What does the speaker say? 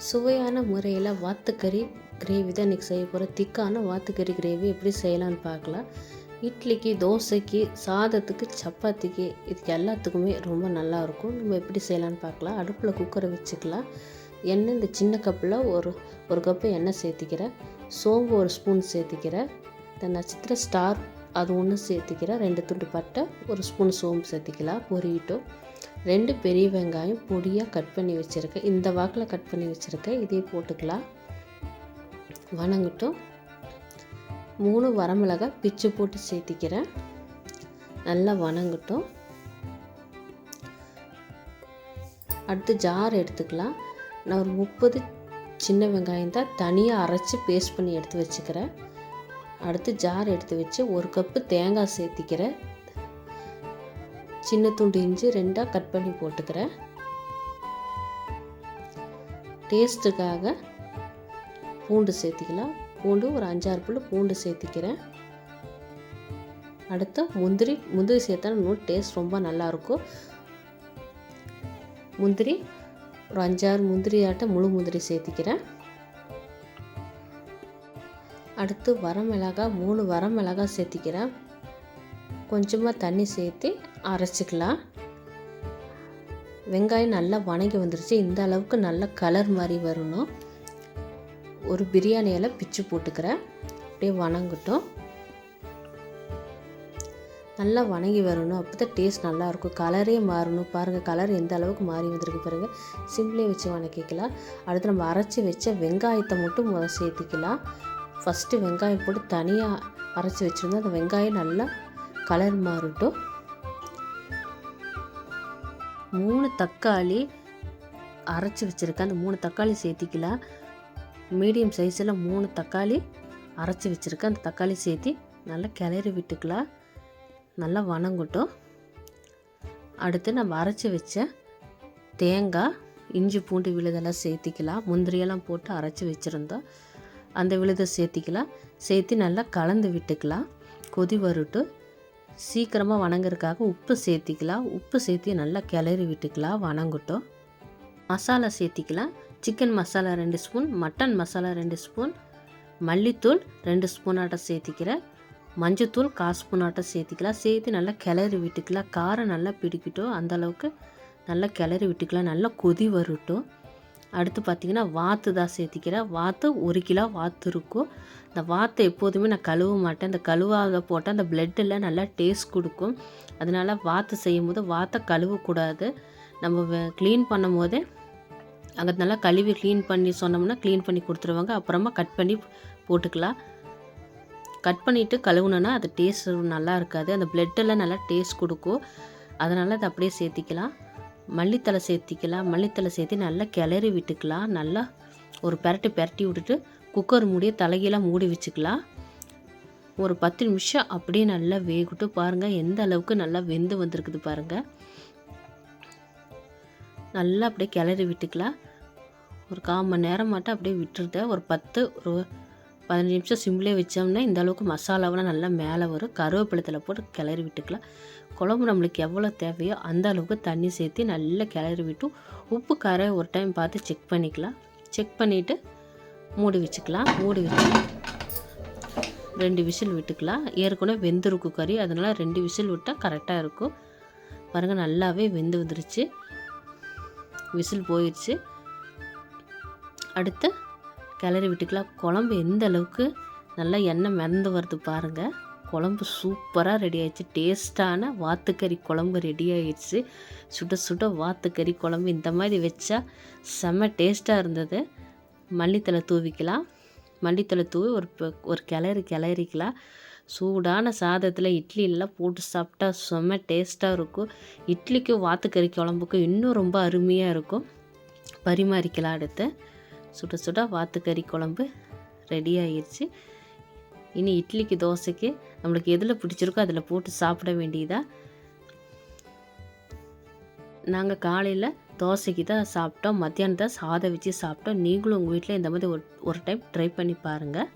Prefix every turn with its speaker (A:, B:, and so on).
A: சுவையான முறையில் வாத்துக்கறி கிரேவி தான் இன்றைக்கி செய்ய போகிறோம். திக்கான வாத்துக்கறி கிரேவி எப்படி செய்யலான்னு பார்க்கலாம். இட்லிக்கு, தோசைக்கு, சாதத்துக்கு, சப்பாத்திக்கு இதுக்கு எல்லாத்துக்குமே ரொம்ப நல்லாயிருக்கும். நம்ம எப்படி செய்யலான்னு பார்க்கலாம். அடுப்பில் குக்கரை வச்சுக்கலாம். எண்ணெய் இந்த சின்ன கப்பில் ஒரு கப்பு எண்ணெய் சேர்த்திக்கிறேன். சோம்பு ஒரு ஸ்பூன் சேர்த்திக்கிறேன். இந்த நட்சத்திர ஸ்டார் அது ஒன்று சேர்த்திக்கிறேன். 2 துண்டு பட்டை, ஒரு ஸ்பூன் சோம்பு சேர்த்திக்கலாம். பொரியிட்டும் 2 பெரிய வெங்காயம் பொடியாக கட் பண்ணி வச்சுருக்கேன். இந்த வாக்கில் கட் பண்ணி வச்சுருக்கேன். இதே போட்டுக்கலாம். வணங்கட்டும். 3 வரமிளகாய் பிச்சு போட்டு சேர்த்திக்கிறேன். நல்லா வணங்கட்டும். அடுத்து ஜார் எடுத்துக்கலாம். நான் ஒரு 30 சின்ன வெங்காயம் தான் தனியாக அரைச்சி பேஸ்ட் பண்ணி எடுத்து வச்சுக்கிறேன். அடுத்து ஜார் எடுத்து வச்சு 1 கப்பு தேங்காய் சேர்த்திக்கிறேன். சின்ன துண்டு இஞ்சி 2ஆக கட் பண்ணி போட்டுக்கிறேன். டேஸ்ட்டுக்காக பூண்டு சேர்த்திக்கலாம். பூண்டு ஒரு 5-6 பல் பூண்டு சேர்த்திக்கிறேன். அடுத்து முந்திரி சேர்த்தா இன்னும் டேஸ்ட் ரொம்ப நல்லாயிருக்கும். முந்திரி ஒரு 5-6 முந்திரி முழு முந்திரி சேர்த்திக்கிறேன். அடுத்து வரமிளகாய் 3 வரமிளகாய் சேர்த்திக்கிறேன். கொஞ்சமாக தண்ணி சேர்த்து அரைச்சிக்கலாம். வெங்காயம் நல்லா வணங்கி வந்துருச்சு. இந்த அளவுக்கு நல்ல கலர் மாதிரி வரணும். ஒரு பிரியாணி இலை பிச்சு போட்டுக்கிறேன். அப்படியே வணங்கட்டும். நல்லா வணங்கி வரணும். அப்போ தான் டேஸ்ட் நல்லாயிருக்கும். கலரே மாறணும். பாருங்கள், கலர் எந்த அளவுக்கு மாறி வந்திருக்கு பாருங்கள். சிம்லேயே வச்சு வணக்கிக்கலாம். அடுத்து நம்ம அரைச்சி வச்ச வெங்காயத்தை மட்டும் முதல் சேர்த்திக்கலாம். ஃபஸ்ட்டு வெங்காயம் போட்டு தனியாக அரைச்சி வச்சுருந்தோம். அந்த வெங்காயம் நல்லா கலர் மாறட்டும். 3 தக்காளி அரைச்சி வச்சுருக்கேன். அந்த 3 தக்காளி சேர்த்திக்கலாம். மீடியம் சைஸில் 3 தக்காளி அரைச்சி வச்சுருக்கேன். அந்த தக்காளி சேர்த்தி நல்லா கிளறி விட்டுக்கலாம். நல்லா வணங்கட்டும். அடுத்து நம்ம அரைச்சி வச்ச தேங்காய், இஞ்சி பூண்டு விழுதெல்லாம் சேர்த்திக்கலாம். முந்திரியெல்லாம் போட்டு அரைச்சி வச்சுருந்தோம். அந்த விழுதை சேர்த்திக்கலாம். சேர்த்து நல்லா கலந்து விட்டுக்கலாம். கொதி வரட்டும். சீக்கிரமாக வணங்குறதுக்காக உப்பு சேர்த்திக்கலாம். உப்பு சேர்த்தி நல்லா கிளறி விட்டுக்கலாம். வணங்கட்டும். மசாலா சேர்த்திக்கலாம். Chicken masala 2 spoon, mutton masala 2 spoon, மல்லித்தூள் 2 ஸ்பூன் ஆட்டம் சேர்த்திக்கிறேன். மஞ்சத்தூள் 1/4 ஸ்பூன் ஆட்டம் சேர்த்திக்கலாம். சேர்த்து நல்லா கிளறி விட்டுக்கலாம். காரம் நல்லா பிடிக்கட்டும். அந்தளவுக்கு நல்லா கிளறி விட்டுக்கலாம். நல்லா கொதி வரட்டும். அடுத்து பார்த்திங்கன்னா வாத்து தான் சேர்த்திக்கிறேன். வாத்து 1 கிலோ வாத்து இருக்கும். இந்த வாத்தை எப்போதுமே நான் கழுவ மாட்டேன். இந்த கழுவாக போட்டால் அந்த பிளட்டில் நல்லா டேஸ்ட் கொடுக்கும். அதனால் வாத்து செய்யும் போது வாத்தை கழுவக்கூடாது. நம்ம க்ளீன் பண்ணும் போதே அங்கே நல்லா கழுவி க்ளீன் பண்ணி சொன்னோம்னா க்ளீன் பண்ணி கொடுத்துருவாங்க. அப்புறமா கட் பண்ணி போட்டுக்கலாம். கட் பண்ணிவிட்டு கழுவுனோன்னா அது டேஸ்ட் நல்லா இருக்காது. அந்த பிளட்டெல்லாம் நல்லா டேஸ்ட் கொடுக்கும். அதனால் அதை அப்படியே சேர்த்திக்கலாம். மல்லித்தலை சேர்த்திக்கலாம். மல்லித்தலை சேர்த்து நல்லா கிளறி விட்டுக்கலாம். நல்லா ஒரு பெரட்டி விட்டுட்டு குக்கர் மூடியை தலைகீழாக மூடி வச்சுக்கலாம். ஒரு 10 நிமிஷம் அப்படியே நல்லா வேகட்டு. பாருங்கள் எந்த அளவுக்கு நல்லா வெந்து வந்திருக்குது பாருங்கள். நல்லா அப்படியே கிளறி விட்டுக்கலாம். ஒரு 1/4 மணி நேரம் மட்டும் அப்படியே விட்டுருத. ஒரு 15 நிமிஷம் சிம்லேயே வச்சோம்னா இந்த அளவுக்கு மசாலாவெலாம் நல்லா மேலே வரும். கருவேப்பிலத்தில் போட்டு கிளறி விட்டுக்கலாம். குழம்பு நம்மளுக்கு எவ்வளோ தேவையோ அந்த அளவுக்கு தண்ணி சேர்த்து நல்லா கிளறி விட்டு உப்பு காரம் ஒரு டைம் பார்த்து செக் பண்ணிக்கலாம். செக் பண்ணிவிட்டு மூடி வச்சுக்கலாம். மூடி வச்சு 2 விசில் விட்டுக்கலாம். ஏற்கனவே வெந்திருக்கும் கறி, அதனால் 2 விசில் விட்டால் கரெக்டாக இருக்கும். பாருங்கள் நல்லாவே வெந்து வந்துருச்சு. விசில் போயிடுச்சு. அடுத்து கிளறி விட்டுக்கலாம். குழம்பு எந்த அளவுக்கு நல்லா எண்ணெய் மிதந்து வருது பாருங்கள். குழம்பு சூப்பராக ரெடி ஆகிடுச்சு. டேஸ்ட்டான வாத்துக்கறி குழம்பு ரெடி ஆகிடுச்சு. சுட சுட வாத்துக்கறி குழம்பு இந்த மாதிரி வச்சா செம்ம டேஸ்ட்டாக இருந்தது. மல்லித்தலை தூவிக்கலாம். மல்லித்தலை தூவி ஒரு கிளறிக்கலாம். சூடான சாதத்தில் இட்லியெல்லாம் போட்டு சாப்பிட்டா செம்ம டேஸ்ட்டாக இருக்கும். இட்லிக்கும் வாத்துக்கறி குழம்புக்கும் இன்னும் ரொம்ப அருமையாக இருக்கும். பரிமாறிக்கலாம். அடுத்து சுட சுட வாத்துக்கறி குழம்பு ரெடி ஆகிடுச்சு. இனி இட்லிக்கு, தோசைக்கு நம்மளுக்கு எதில் பிடிச்சிருக்கோ அதில் போட்டு சாப்பிட வேண்டியதா. நாங்கள் காலையில் தோசைக்கு தான் சாப்பிட்டோம். மத்தியானம் தான் சாதம் வச்சு சாப்பிட்டோம். நீங்களும் உங்கள் வீட்டில் இந்த மாதிரி ஒரு டைம் ட்ரை பண்ணி பாருங்கள்.